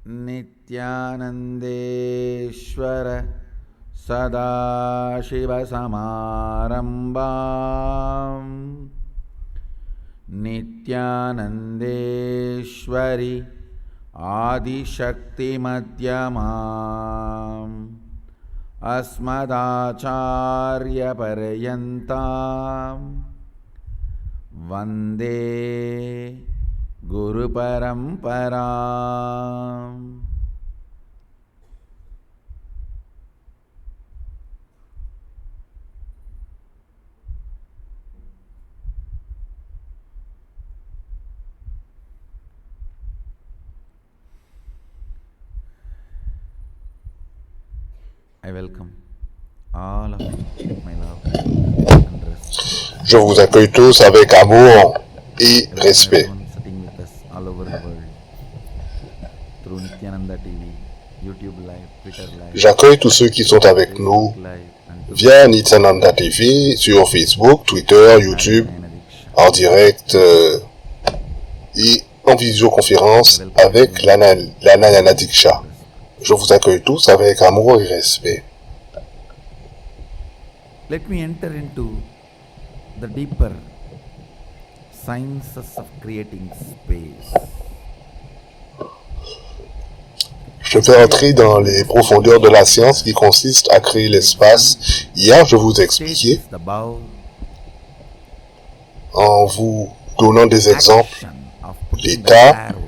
नित्यानन्देश्वर सदाशिवसमारम्भाम् नित्यानन्देश्वरि आदिशक्तिमध्यमाम् अस्मदाचार्यपर्यन्तां वन्दे गुरुपरम्पराम्. I welcome all of you, my love and respect. Je vous accueille tous avec amour et respect. Sitting with us all over the world through Nityananda TV, YouTube Live, Twitter Live, J'accueille tous ceux qui sont avec nous Live, and via Nityananda TV sur Facebook, Twitter, YouTube, en direct et en visioconférence avec l'Anayana Diksha. Je vous accueille tous avec amour et respect. Let me enter into the deeper sciences of creating space. Je vais entrer dans les profondeurs de la science qui consiste à créer l'espace. Hier, je vous ai expliqué The bow, en vous donnant des exemples. action of putting the L'état, arrow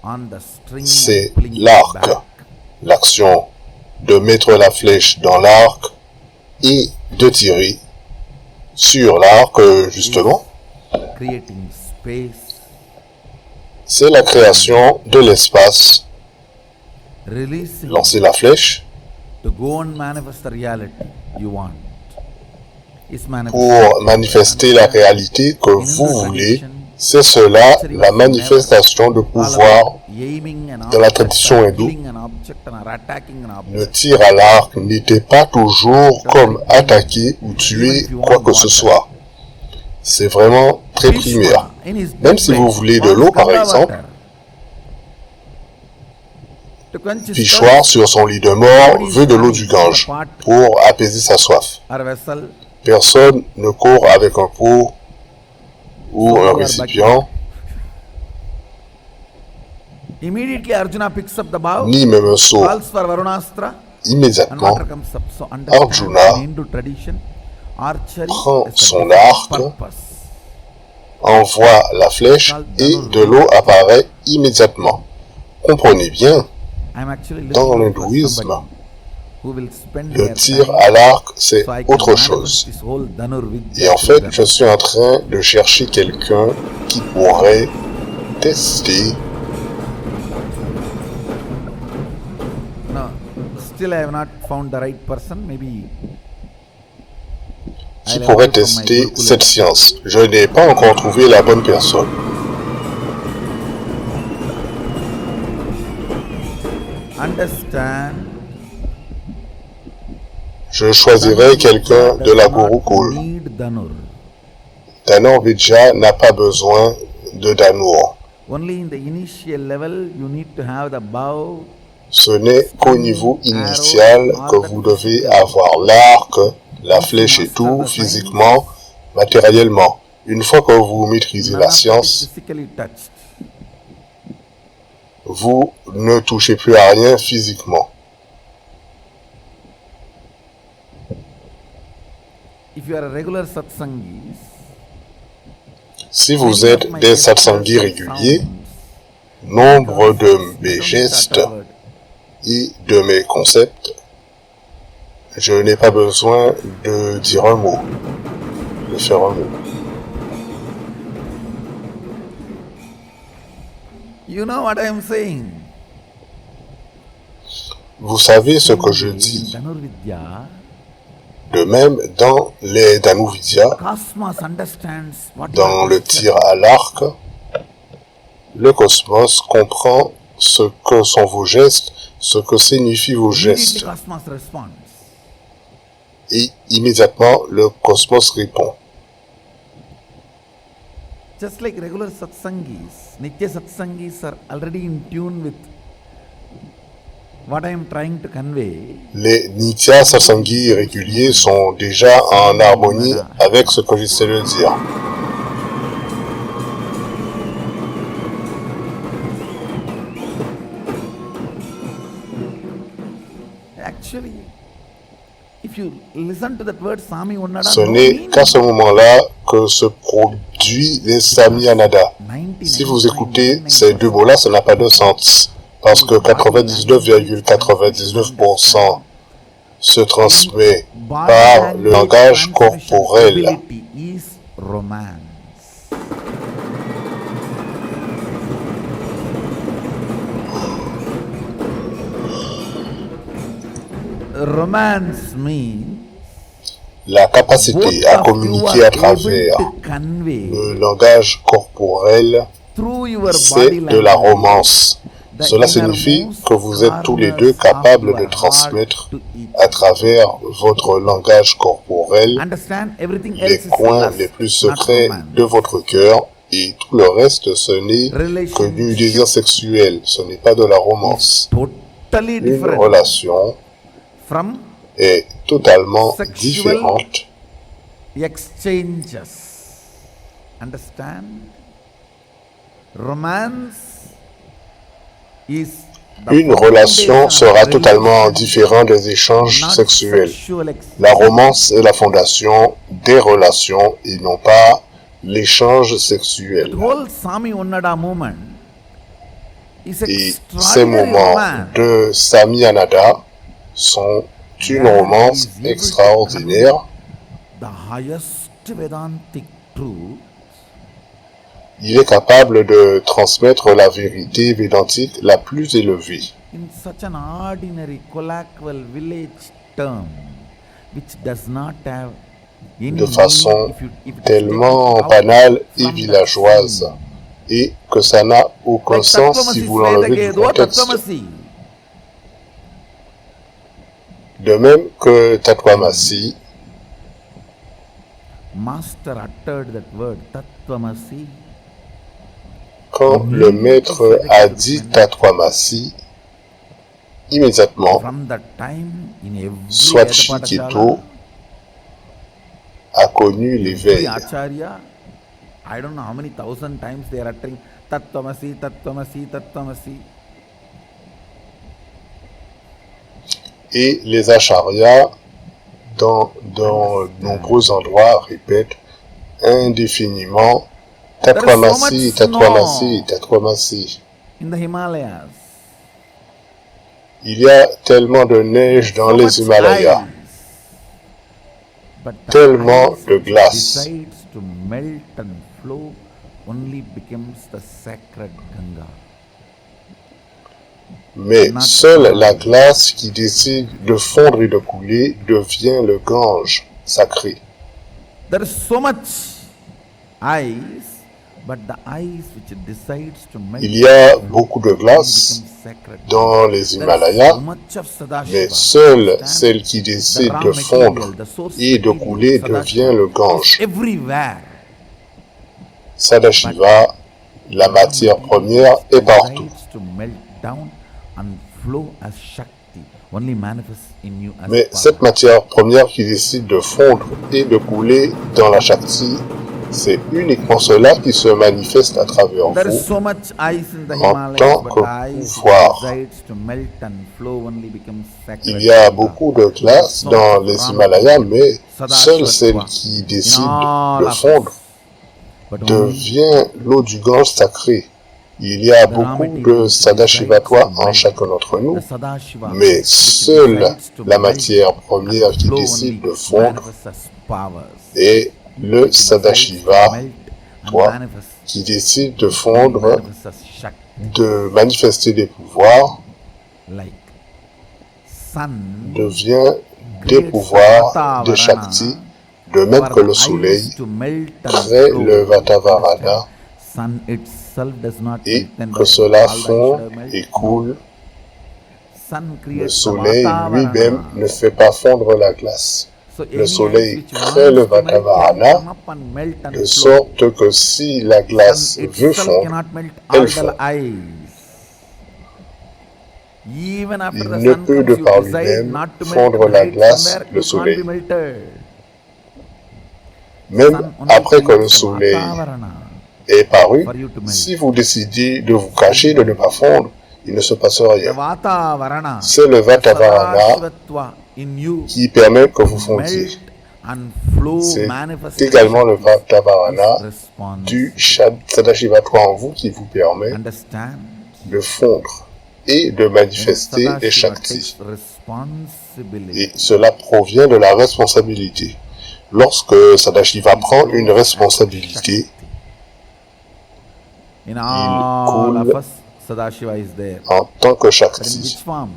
on the string c'est and pulling it l'arc. back. L'action de mettre la flèche dans l'arc et de tirer sur l'arc, justement, Creating space, c'est la création de l'espace. releasing Lancer la flèche to go and manifest the reality you want. Is pour manifester la réalité que vous voulez. C'est cela, la manifestation de pouvoir. Dans la tradition hindoue, le tir à l'arc n'était pas toujours comme attaquer ou tuer quoi que ce soit. C'est vraiment très primaire. Même si vous voulez de l'eau, par exemple, Vishwa, sur son lit de mort, veut de l'eau du Gange pour apaiser sa soif. Personne ne court avec un pot ou un récipient, Immediately Arjuna picks up the bow, ni même un seau. calls for Varunastra, and Immédiatement, water comes up. So understand Arjuna in Hindu tradition, archery prend is a son different arc, purpose. envoie la flèche et de l'eau apparaît immédiatement. Comprenez bien, I'm actually dans looking for l'hindouisme, somebody who will spend le their tir time à l'arc, c'est so I can autre manifest chose. this whole Dhanurvidya Et en to fait, them. je suis en train de chercher quelqu'un qui pourrait tester. No, still I have not found the right person. Maybe Qui I'll pourrait have to from my tester Gurukula. cette science. Je n'ai pas encore trouvé la bonne personne. Understand. Je choisirai quelqu'un de la Gurukul. Need Dhanur. Danur Vidya n'a pas besoin de Danur. Only in the initial level you need to have the bow. Ce n'est qu'au niveau initial que vous devez avoir l'arc, la flèche et tout, physiquement, matériellement. Une fois que vous maîtrisez None la of it is science, physically touched. vous ne touchez plus à rien physiquement. If you are a regular satsangis, Si vous êtes des satsangis réguliers, nombre de mes gestes et de mes concepts, je n'ai pas besoin de dire un mot, de faire un mot. you know what I am saying. Vous savez ce que je dis. Dhanurvidya, De même, dans les Dhanuvidya, cosmos understands what dans you le tir à l'arc, le cosmos comprend ce que sont vos gestes, ce que signifient vos Immediately gestes. cosmos responds. Et immédiatement, le cosmos répond. Just like regular satsangis, Nitya satsangis are already in tune with what I am trying to convey, Les nitya satsangi réguliers sont déjà en harmonie avec ce que j'essaie de dire. actually, if you listen to that word Sami Onnada, Ce no n'est meaning. qu'à ce moment-là que se produit les Samyanada. Si vous écoutez ces deux mots-là, ça n'a pas de sens. Parce que 99,99% se transmet par le langage corporel. Is romance. Romance means La capacité à communiquer à travers convey le langage corporel, through your c'est body de la language romance. Cela signifie que vous êtes tous les deux capables de transmettre à travers votre langage corporel Understand? Everything les else is coins lust, les plus not secrets romance. de votre cœur et tout le reste, ce n'est que du désir sexuel, ce n'est pas de la romance. Totally Une different relation from est totalement Sexual différente exchanges. Understand? Romance is the Une relation foundation sera of totalement relationship, différente des échanges not sexuels. sexual exchange. La romance est la fondation des relations et non pas l'échange The sexuel. whole Sami Onnada movement is Et ces extraordinary moments romance. de Samyanada sont une romance extraordinaire. The highest Vedantic truth Il est capable de transmettre la vérité védantique la plus élevée in such an ordinary colloquial village term which does not have any de façon meaning if it is tellement taken out banale et from the villageoise scene. et que ça n'a aucun Like sens si Tattvamasi vous l'enlevez du Svedagedo contexte. Tattvamasi. De même que Tattvamasi, Master uttered that word Tattvamasi. quand le maître a dit Tattvamasi, immédiatement, From that time in every Swati Veda Keto Pathashala, a connu every l'éveil. Acharya, I don't know how many thousand times they are uttering Tattvamasi, Tattvamasi, Tattvamasi. Et les acharyas, dans nombreux endroits, répètent indéfiniment Tattvamasi, Tattvamasi, Tattvamasi. In the Himalayas, Il y a tellement de neige dans so les much Himalayas, ice, but the tellement ice de which glace. decides to melt and flow only becomes the sacred Ganga. Mais seule la glace qui décide de fondre et de couler devient le Gange sacré. There is so much ice, but the ice which decides to melt Il y a and flow beaucoup de only glace becomes sacred dans les There is Himalayas, so much of Sadashiva. mais seule Understand? celle qui The décide raw de material, fondre the source et de material, couler Sadashiva, devient le Gange. is everywhere. Sadashiva, la matière première, est partout. Decides to melt down and flow as Shakti, only manifests in you as Mais power. cette matière première qui décide de fondre et de couler dans la Shakti, c'est uniquement cela qui se manifeste à travers There is vous. so much ice in the En Himalayas, tant but que the ice pouvoir. decides to melt and flow only becomes sacred. Il y a Ganga. beaucoup de glace So dans much les raw Himalayas, material, mais seule celle Sadashiva, qui in décide all de of fondre us. But only devient l'eau du Gange sacré. Il y a beaucoup de Sadashivatwa en chacun d'entre nous, the Sadashiva, mais which seule decides to la melt matière première and qui flow décide only de fondre manifests as powers. est le Which decides to Sadashiva, melt and toi, manifest qui décide de only fondre, manifests as Shakti. de manifester des pouvoirs, Like sun devient des creates pouvoirs Vatavarana de Shakti, de même for que le the soleil ice to melt and crée flow. le Vatavarana Sun itself does not et melt, then que why cela all the ice fond should melt? et coule. Sun Le creates the soleil lui-même Vatavarana. ne fait pas fondre la glace, So le any soleil ice which crée le wants to melt can Vatavarana, come up and melt and de flow. sorte que si la glace Sun veut itself fondre, cannot melt elle all fond. the ice. Even after Il the ne sun peut comes, de you par decide lui-même not to melt fondre and la hide glace, somewhere, le you can't be soleil. melted. Même Sun only après que le creates the soleil vatavarana est paru, for you to melt. si vous décidez de vous cacher, de ne pas fondre, il ne se passe The rien. vatavarana, C'est le the Vatavarana sadashivatva in you qui permet que to vous fondiez. melt and flow, C'est manifest également le is Vatavarana du responsible. Sadashivatva en vous qui vous permet Understand? de fondre et de When manifester les Sadashiva Shaktis. takes responsibility, Et cela provient de la responsabilité. Lorsque Sadashiva prend une responsabilité, in all of coule us, Sadashiva is there. en tant que But in Shakti. which form?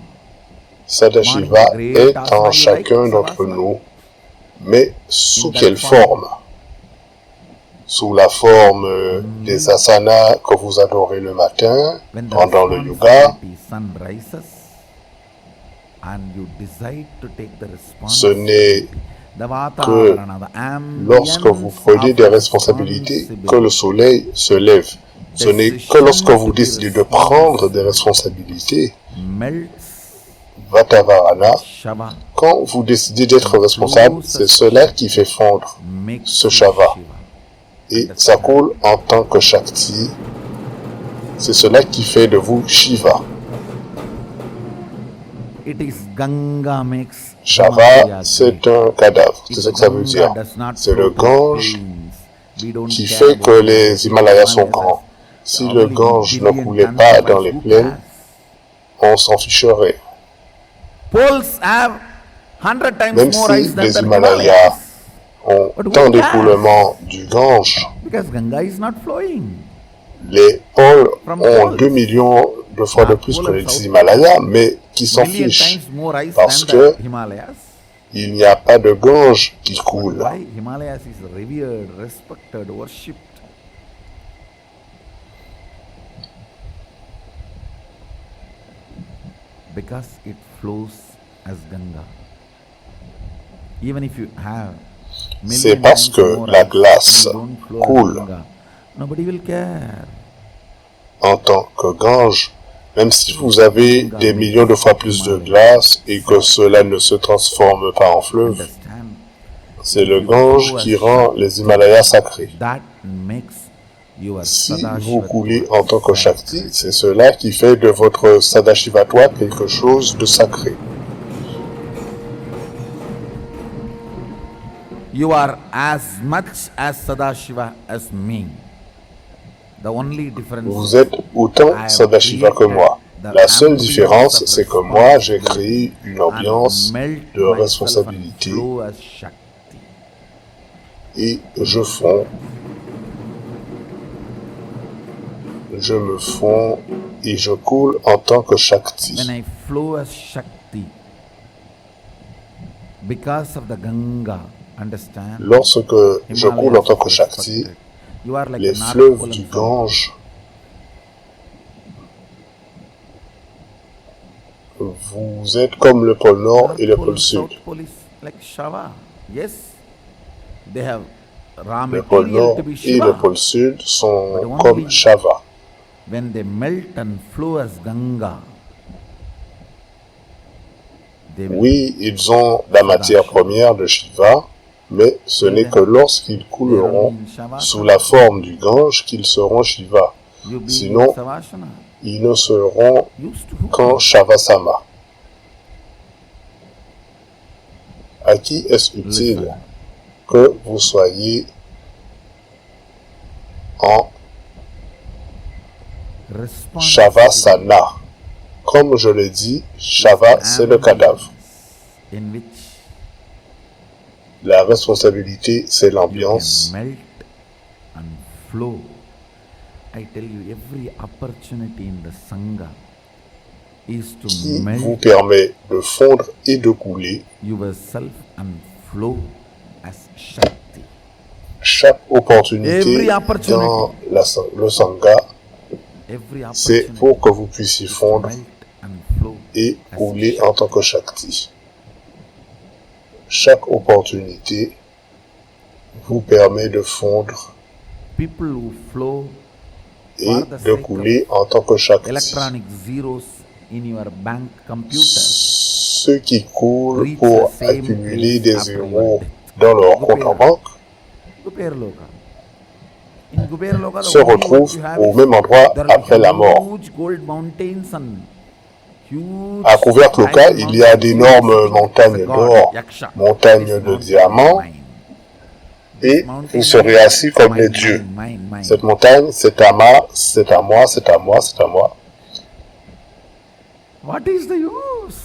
Sadashiva est en chacun d'entre nous, mais sous quelle forme? Sous la forme des asanas que vous adorez le matin, When the pendant le yoga. responsibility sun rises and you decide to take the Ce n'est responsibility, the vatavarana, the lorsque vous ambience prenez of des responsabilités que le responsibility, soleil se lève. Ce n'est que lorsque vous décidez de prendre des responsabilités, melts Vatavarana, Shava, quand vous décidez d'être responsable, c'est cela qui fait fondre makes ce you Shava. Shiva. Et ça coule en tant que Shakti. C'est cela qui fait de vous Shiva. It is Ganga makes Shava, Himalaya c'est great. un cadavre. If C'est ce que ça veut Ganga dire. does not C'est le flow to Gange plains, we don't qui care fait about que les the Himalayas sont Himalayas. grands. Si Only le Gange ne billion coulait tons pas of dans ice, les who plaines, cares? on s'en ficherait. Poles have 100 times Même more si ice than les the Himalayas Himalayas. ont But who tant cares? d'écoulement du Gange, Because Ganga is not flowing. les pôles From ont poles. 2 millions de fois de plus que les Himalayas, mais qui s'en Million fichent. times more ice Parce than que the Himalayas. il n'y a pas de Gange qui coule. Why Himalayas is revered, respected, worshipped? Because it flows as Ganga. Even if you have C'est million parce times que more la ice glace and you don't flow as coule Ganga, nobody will care. en tant que Gange, même si vous avez des millions de fois plus de glace et que cela ne se transforme pas en fleuve, Understand? c'est le Gange qui rend les Himalayas sacrés. That makes your Si vous Sadashiva coulez en tant que Shakti, c'est cela qui fait de votre Sadashivatwa quelque chose de sacré. You are as much as Sadashiva as me. The only difference Vous êtes autant Sadashiva que moi. La seule différence, c'est que moi, j'ai créé une ambiance de responsabilité et je fonds, je me fonds et je coule en tant que Shakti. When I flow as Shakti, because of the Ganga, understand? Lorsque je coule en tant que Shakti, You are like les a North fleuves Pole du and South Gange, vous êtes comme le pôle Nord North et le Pole pôle and Sud. South Pole is like Shava. Yes, they have raw Le pôle material Nord to be et le Shiva. pôle Sud sont But only comme Shava. When they melt and flow as Ganga, they will Oui, ils ont la matière première de Shiva, mais ce n'est que lorsqu'ils couleront sous la forme du Gange qu'ils seront Shiva. you be Sinon, in Savasana. Ils ne seront Used to who? qu'en Shavasama. À qui est-ce utile Listen. que vous soyez en Responsibility Shavasana? Comme je le dis, Shava, c'est le cadavre. in which La responsabilité, c'est you can l'ambiance. melt and flow. I tell you, every opportunity in the Sangha is to Qui vous melt permet de fondre et de couler. yourself and flow as Shakti. Chaque opportunité Every opportunity. dans le Sangha, Every c'est opportunity pour que vous puissiez is to fondre melt and flow et as couler Shakti. en tant que Shakti. Chaque opportunité vous permet de fondre People who flow et for the de sake couler en tant que Shakti. electronic zeros in your bank computer ceux qui courent reach the pour same accumuler place des after your euros death. dans leur compte en Gupera. banque Kuberloka. In Kuberloka, se the only what retrouvent you have au is même endroit there will après la be mort. huge gold mountains and huge À Kuberloka, diamond il y a mountains d'énormes sitting as a montagnes god, d'or, Yaksha. montagnes This de mountain is diamants, mine. This et mountain vous is serez assis comme les mine, dieux. mine. Cette montagne, c'est à moi, c'est à moi, c'est à moi, c'est à moi. What is the use?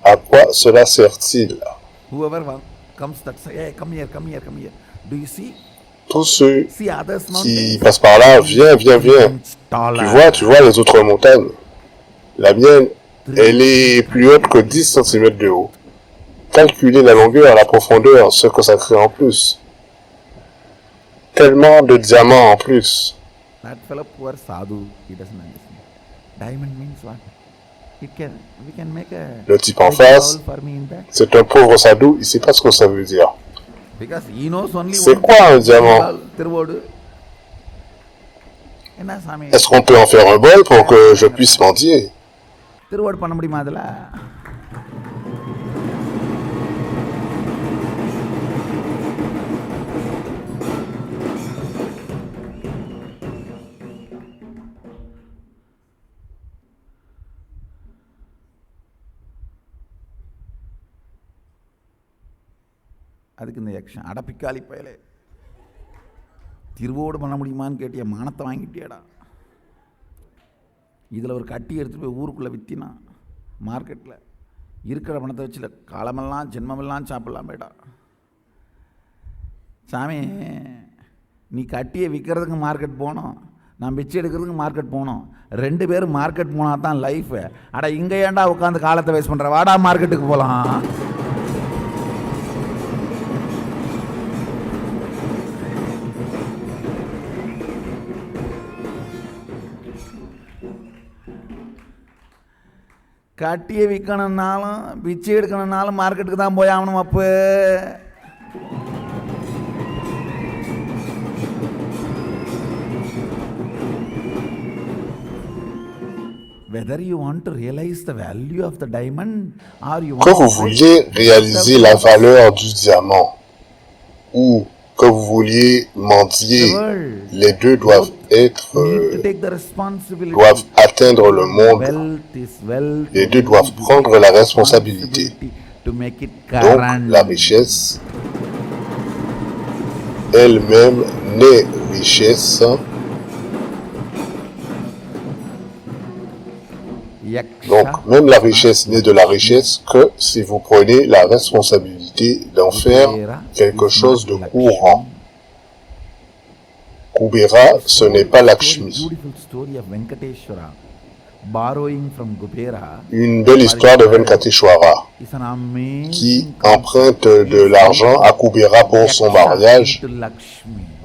À quoi cela sert-il? Whoever comes that say, hey, come here. Do you see? Tous ceux See others qui mountains? passent par là, viens. Tu vois les autres montagnes. La mienne, elle est plus haute que 10 cm de haut. Calculez la longueur, la profondeur, ce que ça crée en plus. Tellement de diamants en plus. That fellow poor sadhu, he doesn't understand. Diamond means what? We can make a Le type en big face, bowl for me in that. c'est un pauvre sadou, il sait pas ce que ça veut dire. Because he knows only C'est one quoi un diamant? Tiruvodu. Enna Sami? Est-ce qu'on peut en faire un bol pour que je puisse mendier? Tiruvodu பண்ண முடியுமா அதுல? அதுக்கு இந்த யக்ஷன் அடப்பிக்காளி பயலே திருவோடு பண்ண முடியுமான்னு கேட்டிய மானத்தை வாங்கிட்டியாடா. இதில் ஒரு கட்டி எடுத்துகிட்டு போய் ஊருக்குள்ளே விற்றினா மார்க்கெட்டில் இருக்கிற பணத்தை வச்சுல காலமெல்லாம் ஜென்மமெல்லாம் சாப்பிட்லாம் போய்டா. சாமி, நீ கட்டியை விற்கிறதுக்கு மார்க்கெட் போகணும், நான் பிச்சை எடுக்கிறதுக்கு மார்க்கெட் போகணும். 2 பேரும் மார்க்கெட் போனால் தான் லைஃபு. அட இங்கே ஏன்டா உட்காந்து காலத்தை வேஸ்ட் பண்ணுற, வாடா மார்க்கெட்டுக்கு போகலாம். கட்டியை விற்கணுன்னாலும் பிச்சை எடுக்கணுன்னாலும் மார்க்கெட்டுக்கு தான் போய் ஆகணும். அப்போ whether you want to realize the value of the diamond or you want Que vous vouliez réaliser la valeur du diamant ou que vous vouliez mendier, les deux doivent atteindre le monde. Les deux doivent prendre la responsabilité. Donc, la richesse elle-même n'est richesse. Donc, même la richesse n'est de la richesse que si vous prenez la responsabilité d'en faire quelque chose de courant. Kubera, ce n'est pas Lakshmi. Une belle histoire de Venkateshwara qui emprunte de l'argent à Kubera pour son mariage.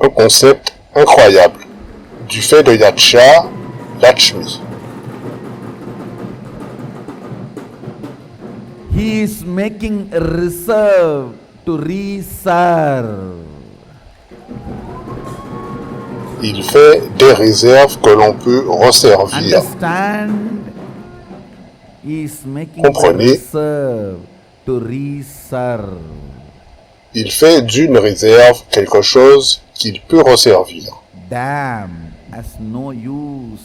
Un concept incroyable. Du fait de Yaksha, Lakshmi. He is making a reserve to reserve. Il fait des réserves que l'on peut resservir. Comprenez? Il fait d'une réserve quelque chose qu'il peut resservir. Dam has no use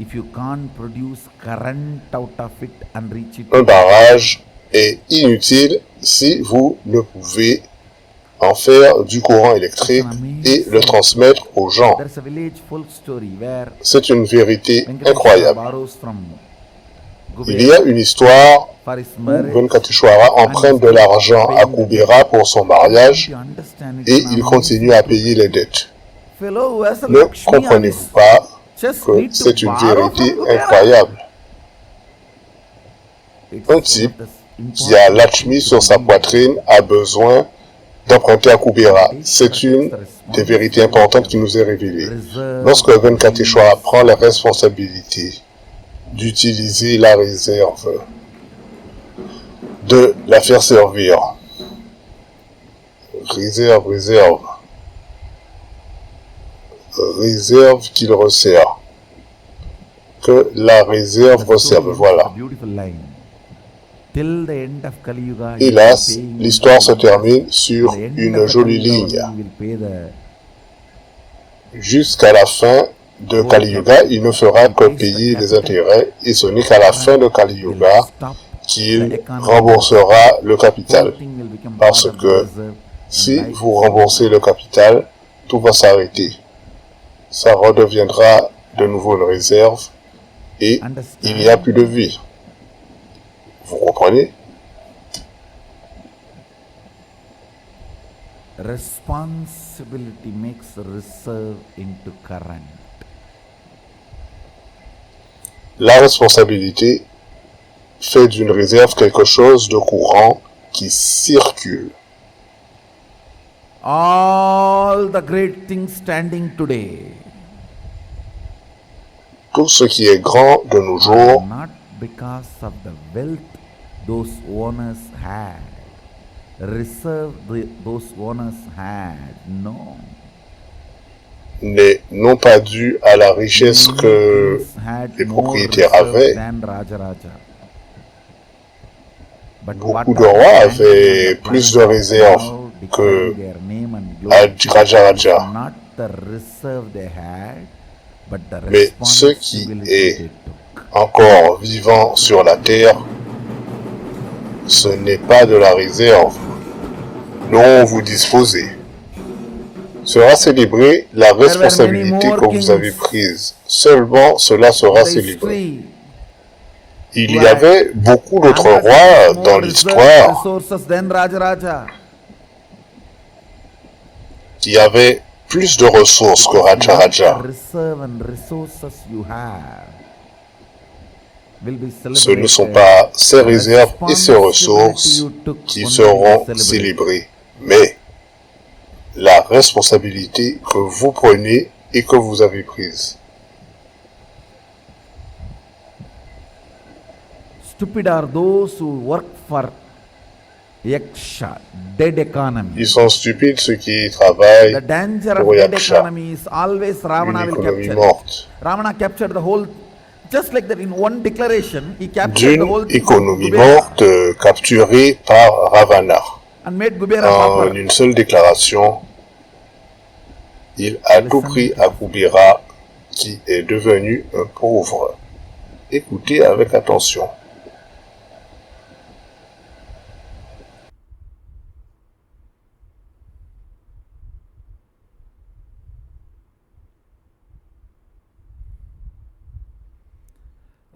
if you can't produce current out of it and reach it. Un barrage est inutile si vous ne pouvez en faire du courant électrique et le transmettre aux gens. C'est une vérité incroyable. Il y a une histoire où Venkateshwara emprunte de l'argent à Kubera pour son mariage et il continue à payer les dettes. Ne comprenez-vous pas que c'est une vérité incroyable? Un type qui a Lakshmi sur sa poitrine a besoin d'emprunter à Kubera. C'est une des vérités importantes qui nous est révélée. Lorsque Venkateshwara prend la responsabilité d'utiliser la réserve, de la faire servir, réserve qu'il resserre, que la réserve reserve. Voilà. Hélas, l'histoire se termine sur une jolie ligne. Jusqu'à la fin de Kali Yuga, il ne fera que payer des intérêts et ce n'est qu'à la fin de Kali Yuga qu'il remboursera le capital. Parce que si vous remboursez le capital, tout va s'arrêter. Ça redeviendra de nouveau une réserve et il n'y a plus de vie. Vous comprenez? Responsibility makes reserve into current. La responsabilité fait d'une réserve quelque chose de courant qui circule. All the great things standing today. Tout ce qui est grand de nos jours, Not because of the wealth those owners had. Reserve those owners had. No. n'est non pas dû à la richesse que les propriétaires avaient. Beaucoup de rois avaient plus de réserves que Rajaraja. Mais ce qui est encore vivant sur la terre, ce n'est pas de la réserve dont vous disposez. Sera célébrée la responsabilité que vous avez prise. Seulement cela sera célébré. Il y avait beaucoup d'autres rois dans l'histoire qui avaient plus de ressources que Rajaraja. Ce ne sont pas ces réserves et ces ressources qui seront célébrées, mais la responsabilité que vous prenez et que vous avez prise. Stupid are those who work for Yaksha, dead economy. Ils sont stupides ceux qui travaillent The danger pour of dead Yaksha, economy is always une Ravana will économie capture morte. it. Ravana captured the whole, just like that in one declaration, he captured the D'une whole économie Kubera morte capturée par Ravana. and made Kubera En pauper. une seule déclaration, il a tout pris à Kubera qui est devenu un pauvre. Écoutez avec attention.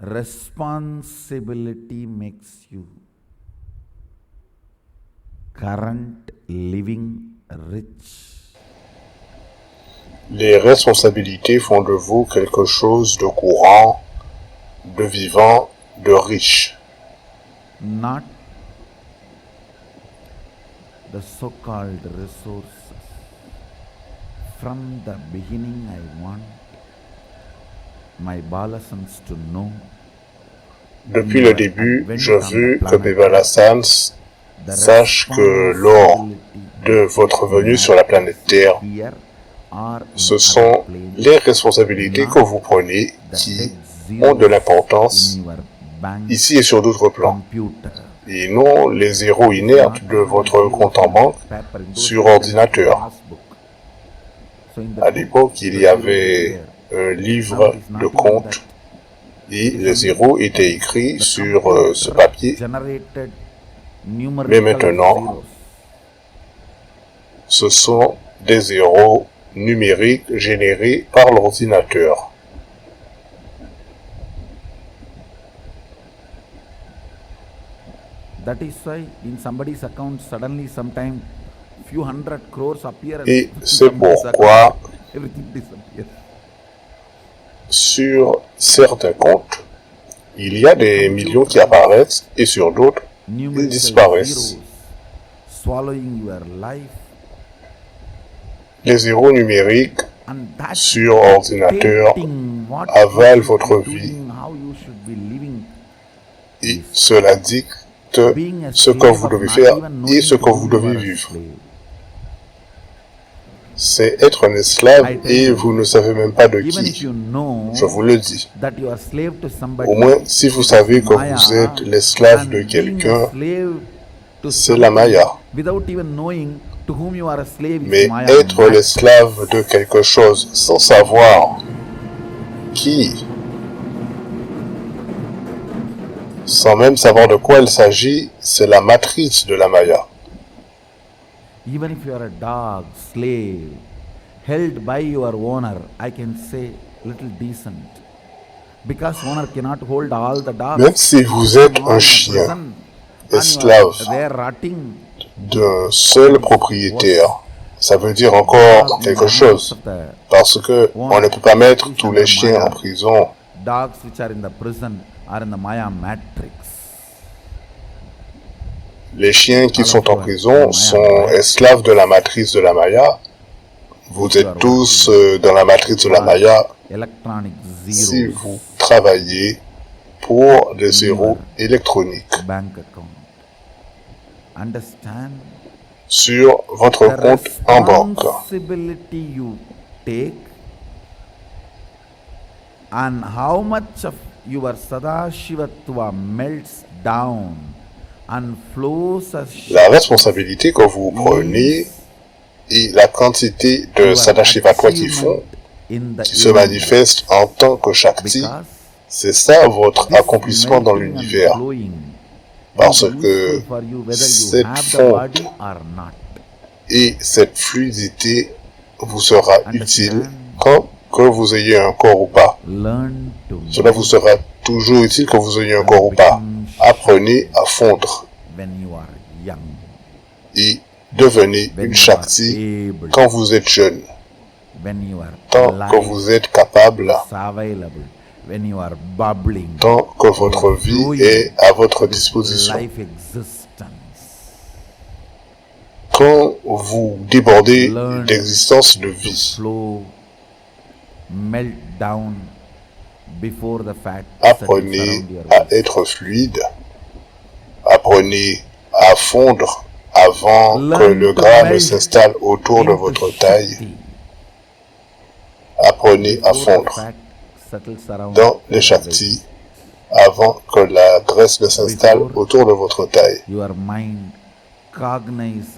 Responsibility makes you current living rich. Les responsabilités font de vous quelque chose de courant, de vivant, de riche. Not the so-called resources. From the beginning I want my Balasans to know. Depuis le début, je veux que Bebala Sans sache que lors de votre venue sur la planète Terre, ce sont les responsabilités que vous prenez qui ont de l'importance ici et sur d'autres plans, et non les zéros inertes de votre compte en banque sur ordinateur. À l'époque, il y avait un livre de compte et les zéros étaient écrits sur ce papier. Mais maintenant, ce sont des zéros numériques générés par l'ordinateur. That is why in somebody's account suddenly sometime few hundred crores appear and Et c'est pourquoi everything disappears. sur certains comptes, il y a des millions qui apparaissent et sur d'autres, ils disparaissent. Swallowing your life Les zéros numériques and that sur ordinateur dictating what avalent you should votre be vie doing, how you should be living. et cela dicte ce que vous devez faire et ce que vous devez vivre. c'est être un esclave et vous ne savez même pas de Even if qui. you know Je vous le dis. that you are slave to somebody, Au moins, si vous savez que Maya, vous êtes l'esclave and de being a quelqu'un, slave to c'est la something Maya. without even knowing to whom you are a slave is Mais Maya. être l'esclave de quelque chose sans savoir qui, sans même savoir de quoi il s'agit, c'est la matrice de la Maya. Even if you are a dog, slave, held by your owner, I can say little decent. Because owner cannot hold all the dogs. Même si vous êtes un chien, esclave There rotting. d'un seul propriétaire, ça veut dire encore quelque chose. Parce que on ne peut pas mettre tous les chiens en prison. Dogs which are in the prison are in the Maya matrix. Les chiens qui sont en prison sont esclaves de la matrice de la Maya. Vous êtes tous dans la matrice de la Maya Electronic si zeros. vous travaillez pour des zéros électroniques Bank account. Understand? sur votre The compte en banque. responsibility you take and how much of your Sadashivatva melts down and flows as La responsabilité que vous prenez et la quantité de Sadashivatva qui font, qui se manifeste en tant que Shakti, c'est ça votre accomplissement dans l'univers. Parce que cette fonte et cette fluidité vous sera utile quand que vous ayez un corps ou pas. Cela vous sera toujours utile que vous ayez un corps ou pas. Apprenez à fondre et devenez une Shakti quand vous êtes jeune, tant que vous êtes capable, tant que votre vie est à votre disposition. Quand vous débordez d'existence de vie, apprenez à être fluide, apprenez à fondre avant que le gras ne s'installe autour de votre taille. Apprenez à fondre dans les Shaktis avant que la graisse ne s'installe autour de votre taille. Your mind cognizes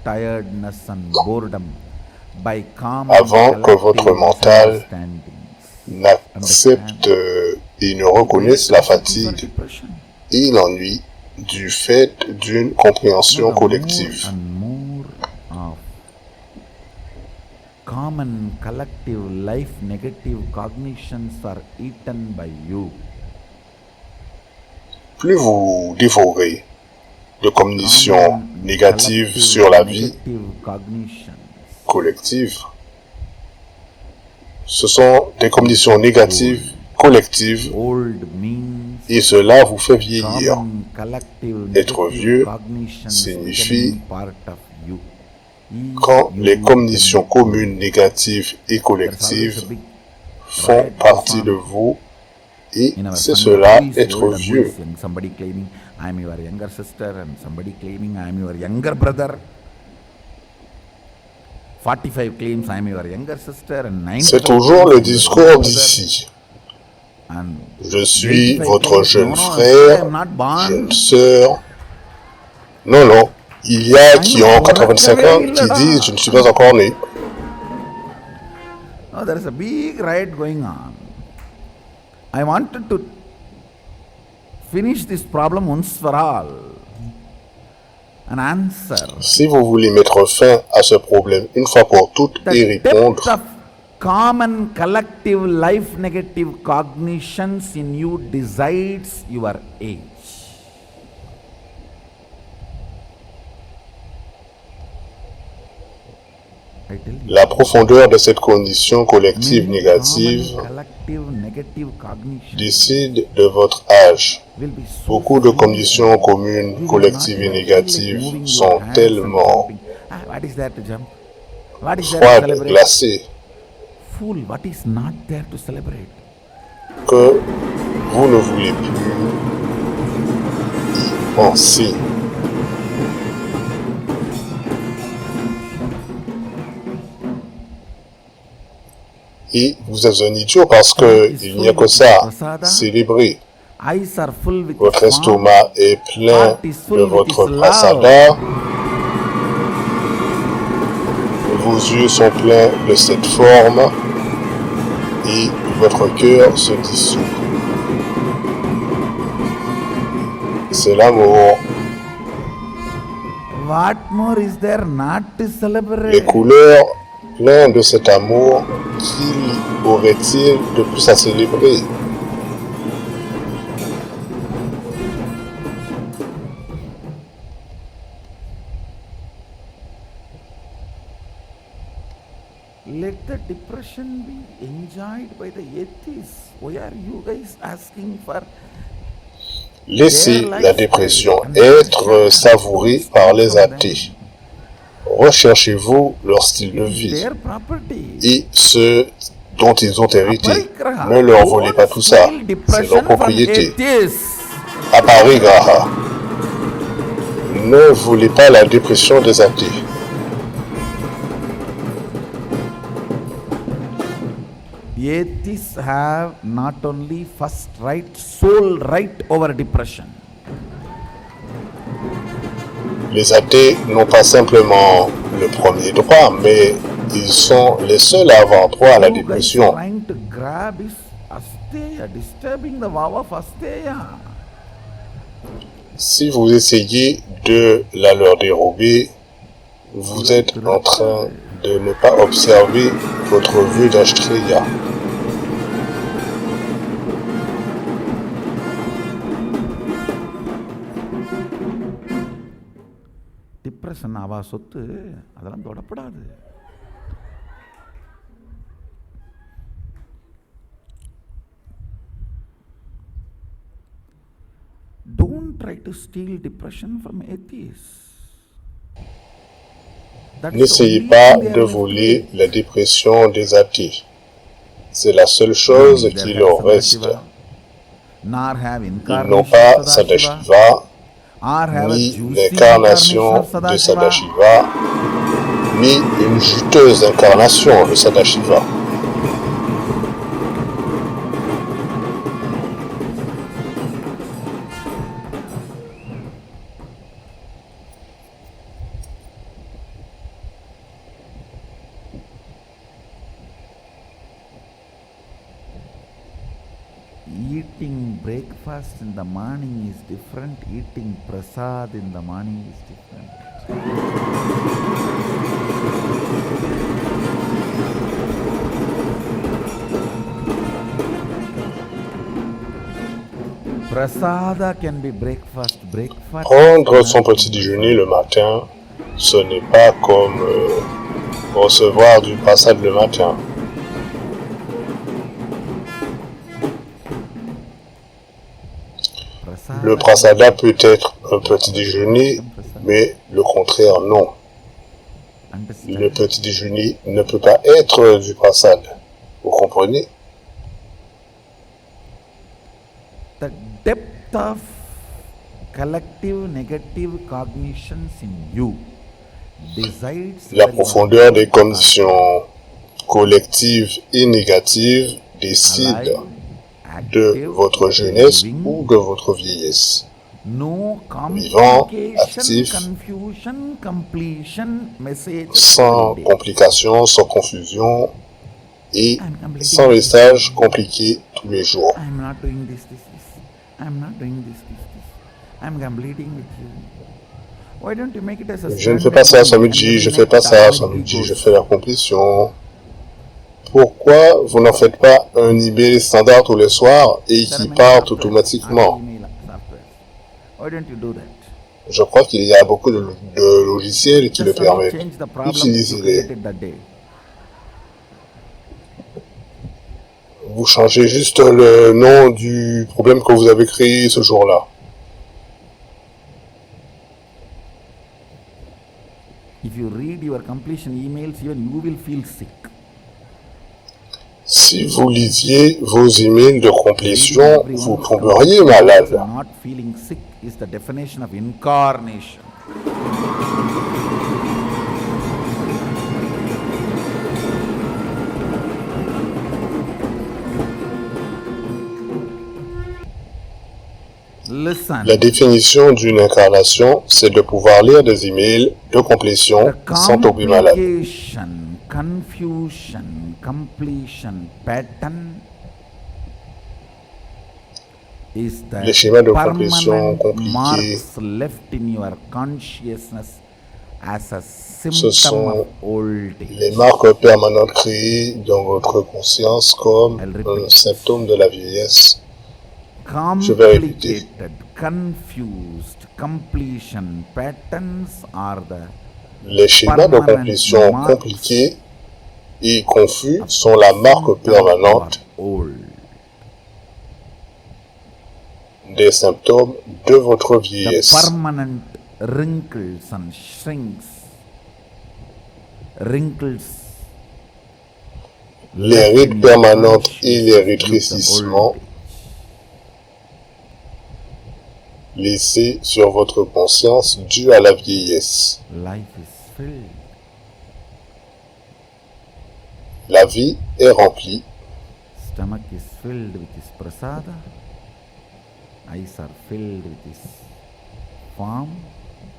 tiredness and boredom by calm Avant que votre mental understandings. n'accepte et ne reconnaisse la fatigue et l'ennui du fait d'une compréhension collective. And more of common collective life negative cognitions are eaten by you. Plus vous dévorez de cognitions négatives sur la vie collective, ce sont des cognitions négatives collectives et cela vous fait vieillir. Être vieux signifie quand les cognitions communes négatives et collectives font partie de vous et c'est cela être vieux. Somebody claiming I am your younger sister and somebody claiming I am your younger brother. 45 claims I am your younger sister and 9. C'est toujours le discours d'ici. Je suis votre jeune frère, jeune sœur. Non, non. Il y a qui ont 85 ans qui disent je ne suis pas encore né. No, there is a big riot going on. I wanted to finish this problem once for all. An answer. Si vous voulez mettre fin à ce problème une fois pour toutes et répondre, The depth of common collective life negative cognitions in you decides your age. I tell you. la profondeur de cette condition collective Many négative common collective negative cognitions décide de votre âge. will be so Beaucoup de fluid conditions that communes, you will collectives not et even feel like négatives moving your sont hands and tellement jumping. What is there to jump? What is there to froides, celebrate? glacées, Fool, what is not there to celebrate? que vous ne voulez plus y penser. Et vous êtes un idiot parce qu'il n'y a que ça. Célébrez. Eyes are full with Votre warmth, estomac est plein heart is de full with votre his prasada. love. Vos yeux sont pleins de cette forme et votre cœur se dissout. C'est l'amour. What more is there not to Les celebrate? couleurs pleines de cet amour, qu'il aurait-il de plus à célébrer? Let the depression be enjoyed by the atheists. Why are you guys asking for Laissez la dépression être savourée par les athées. Recherchez-vous leur style de vie their property? et ce dont ils ont hérité. Ne leur volez pas tout ça. C'est leur propriété. Aparigraha. Ne volez pas la dépression des athées. Atheists have not only first right, sole right over depression. Les athées n'ont pas simplement le premier droit, mais ils sont les seuls à avoir droit à la You guys dépression. trying to grab his asteya, disturbing the vow of asteya. Si vous essayez de la leur dérober, vous êtes en train de ne pas observer votre vœu d'Ashtreya. Depression அவா சொத்து அதெல்லாம் தொடப்படாது. Don't try to steal depression from atheists. That's the N'essayez only pas thing they de are voler left with. la dépression des athées. C'est la seule chose Neither qui have leur reste. Sadashiva, nor have Ils n'ont incarnation pas of Sadashiva, Sadashiva, or have a ni juicy l'incarnation incarnation of de Sadashiva. Sadashiva, ni une juteuse incarnation de Sadashiva. Eating breakfast in the morning is different. Eating prasad in the morning is different. Prasada can be breakfast. Breakfast. Prendre son petit déjeuner le matin, ce n'est pas comme recevoir du prasad le matin. Le prasada peut être un petit déjeuner, mais le contraire non. Le petit déjeuner ne peut pas être du prasad. Vous comprenez? The depth of collective negative cognitions in you decides La whether you are profondeur des alive conditions collectives et négatives décide de active, votre jeunesse living, ou de votre vieillesse. no vivant, complication, actif, confusion, completion, message. sans complications, sans confusion et sans messages compliqués tous les jours. I'm not doing this. I'm not doing this. I'm completing with you. Why don't you make it as a Je ne fais pas ça samedi, je fais pas ça samedi, je fais la complétion. Pourquoi vous n'en faites pas un email standard tous les soirs et qui part automatiquement? Why don't you do that? Je crois qu'il y a beaucoup de logiciels qui le Just only permettent. change the problem you Utilisez-les. created that day. Vous changez juste le nom du problème que vous avez créé ce jour-là. If you read your completion emails, even you will feel sick. Si vous lisiez vos emails de complétion, Reading vous everyone's tomberiez completion malade. and not feeling sick is the definition of incarnation. listen. La définition d'une incarnation, c'est de pouvoir lire des emails de complétion The sans tomber malade. complication, confusion, completion pattern is the Les schémas de complétion permanent compliqués, marks left in your consciousness as a ce symptom sont of old les age. marques permanentes créées dans votre conscience comme Elle un répète. symptôme de la vieillesse. Je vais répéter. Complicated, confused, completion patterns are the Les schémas de permanent complétion marks compliqués et confus sont la marque symptom permanente of old. des symptômes de votre The vieillesse. permanent wrinkles and shrinks. Wrinkles. Les left in rides your permanentes et consciousness les due to rétrécissements old age. laissés sur votre conscience dû à la vieillesse. Life is filled. La vie est remplie. Stomach is filled with his prasada. Eyes are filled with his form.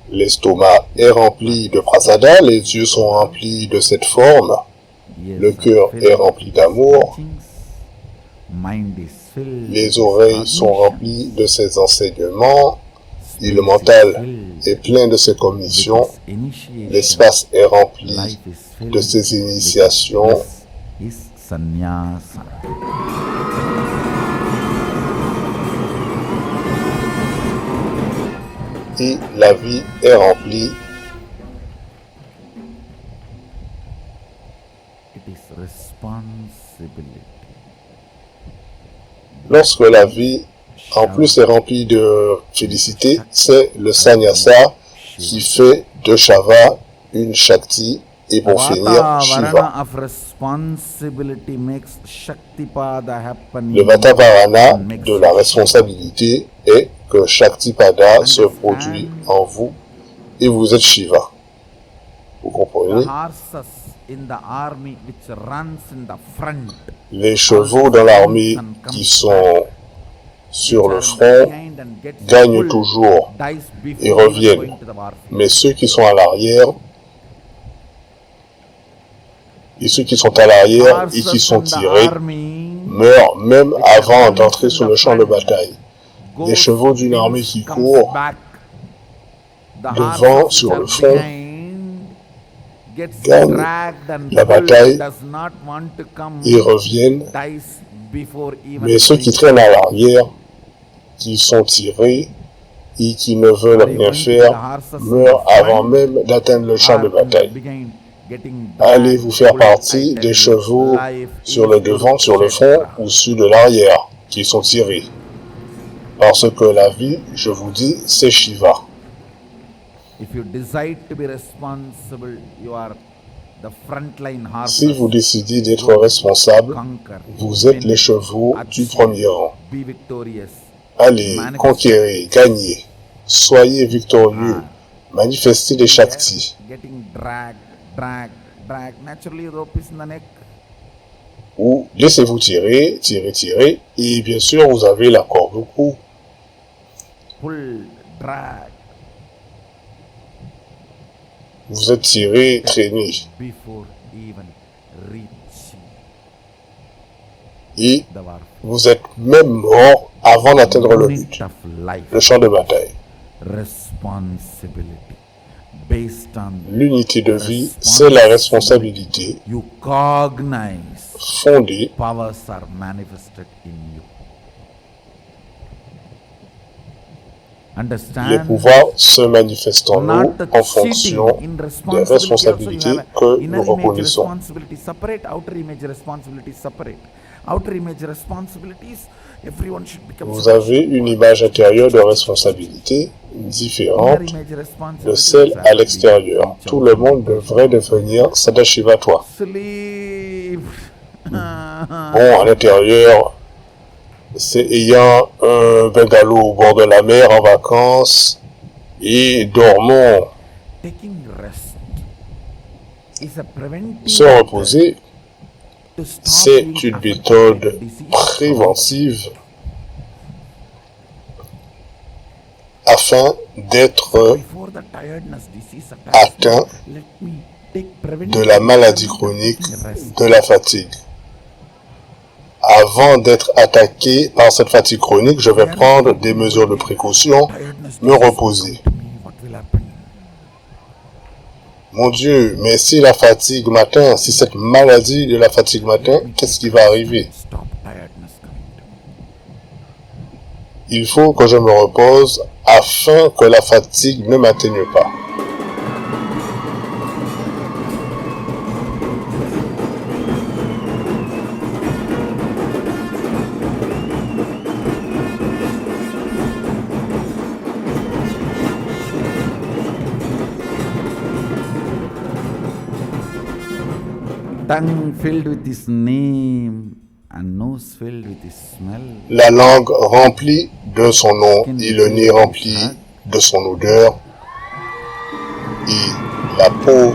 L'estomac est rempli de prasada, les yeux sont remplis de cette forme, Ears le are cœur filled est with rempli his d'amour, teachings. Mind is filled with les his oreilles sont cognitions. remplies de ses enseignements, et le Space is mental filled est plein de ses with cognitions, his initiation. l'espace est rempli Life is filled de ses with initiations, his sannyasa. et la vie est remplie. It is responsibility. Lorsque la vie, en plus, est remplie de félicité, c'est le sannyasa qui fait de Shava une Shakti, et pour finir, Shiva. Vatavarana of responsibility makes Shaktipada happen. Le in Vatavarana and makes de la Shiva. responsabilité est que Shaktipada se produit en vous et vous êtes Shiva. Vous The comprenez? horses in the army which runs in the front, Les chevaux dans l'armée qui sont sur le front gagnent toujours et reviennent. Mais ceux qui sont à l'arrière, et ceux qui sont à l'arrière et qui sont tirés, meurent même avant d'entrer sur le champ de bataille. Les chevaux d'une armée qui court devant sur le front gagnent la bataille et reviennent. Mais ceux qui traînent à l'arrière, qui sont tirés et qui ne veulent rien faire, meurent avant même d'atteindre le champ de bataille. Allez vous faire partie des chevaux sur le devant, sur le front ou ceux de l'arrière qui sont tirés. Parce que la vie, je vous dis, c'est Shiva. Si vous décidez d'être responsable, vous êtes les chevaux du premier rang. Allez, conquérez, gagnez, soyez victorieux, manifestez des Shaktis. Ou laissez-vous tirer, tirer, tirer, et bien sûr vous avez la corde au cou. Vous êtes tiré, traîné, et vous êtes même mort avant d'atteindre le but, le champ de bataille. L'unité de vie, c'est la responsabilité fondée. Les pouvoirs se manifestent en nous en fonction des responsabilités que nous reconnaissons. Vous avez une image intérieure de responsabilité différente de celle à l'extérieur. Tout le monde devrait devenir Sadashiva-toi. Bon, à l'intérieur, c'est ayant un bungalow au bord de la mer en vacances et dormons. Se reposer, c'est une méthode préventive afin d'être Before the tiredness disease atteint let me take de la maladie chronique de la fatigue. Avant d'être attaqué par cette fatigue chronique, je vais prendre des mesures de précaution, me reposer. What will happen? Mon Dieu, mais si la fatigue m'atteint, si cette maladie de la fatigue m'atteint, qu'est-ce qui va arriver? Stop tiredness coming to me. Il faut que je me repose afin que la fatigue ne m'atteigne pas. Tongue filled with his name and nose filled with his smell. La langue remplie de son nom et le nez rempli de son odeur et la peau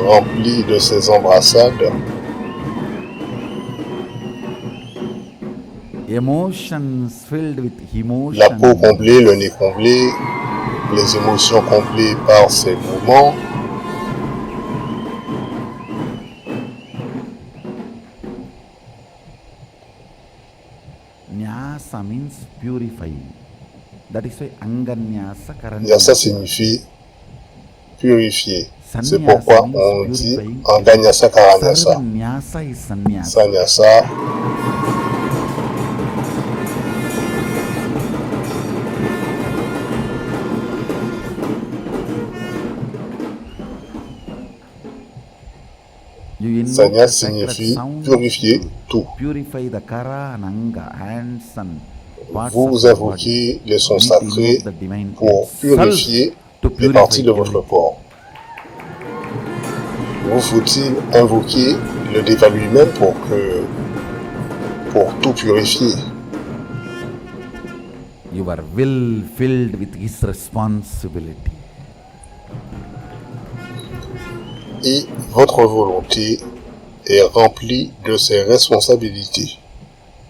remplie de ses embrassades. Emotions filled with emotion. La peau comblée, le nez comblé, les émotions comblées par ses mouvements. Nyasa means purify. That is why Anganyasa Karanyasa. Nyasa signifie purifier. C'est pourquoi on dit Anganyasa Karanyasa. Nyasa is sannyasa. Sanyasa. Sanya signifie purifier tout. Purify the kara and anga, hands and parts Vous of the invoquez les sons body. sacrés The divine pour itself purifier to les purify parties de votre everything. corps. Vous faut-il invoquer le Déva lui-même pour tout purifier? Your will filled with his responsibility. Et votre volonté est remplie de ses responsabilités.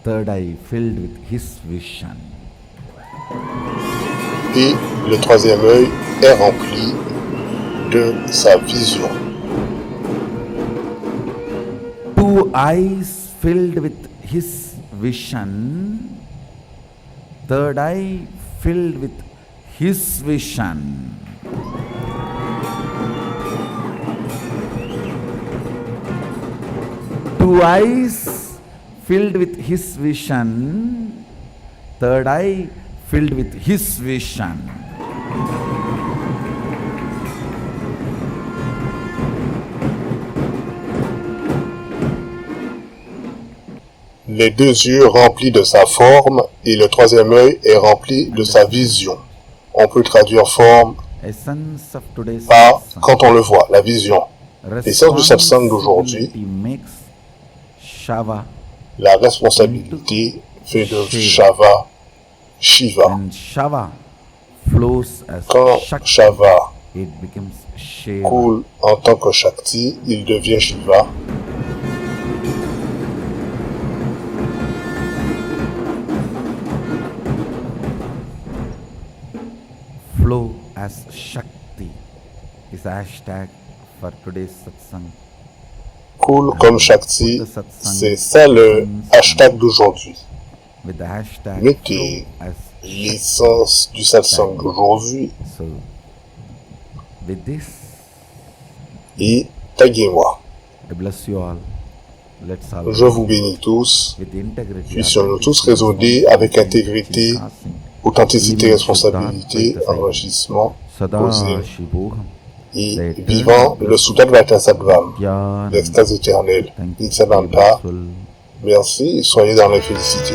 Third eye filled with his vision. Et le troisième œil est rempli de sa vision. Two eyes filled with his vision. Third eye filled with his vision. Two eyes filled with his vision. Third eye filled with his vision. Les deux yeux remplis de sa forme et le troisième œil est rempli de sa vision. On peut traduire forme Essence of today's par satsang. quand on le voit, la vision. L'essence du satsang d'aujourd'hui, Responsibility makes Shava, la responsabilité fait de Shava Shiva. and Shava flows as Quand Shakti, Shava it becomes Shiva. coule en tant que Shakti, il devient Shiva. Flow as Shakti is the hashtag for today's satsang. Coule comme Shakti, c'est ça le hashtag d'aujourd'hui. With the hashtag Mettez flow as Shakti. l'essence du satsang d'aujourd'hui So, with this, et taguez-moi. I bless you all. Let's all Je vous bénis tous. with integrity. Puissions-nous tous raisonner avec intégrité, authenticité, responsabilité, enrichissement, Sada posé Shivoham. et vivant le Suddhadvaita Sattvam, Dhyan. l'extase éternelle. Thank you. Nityananda, Peaceful. merci, soyez dans la félicité.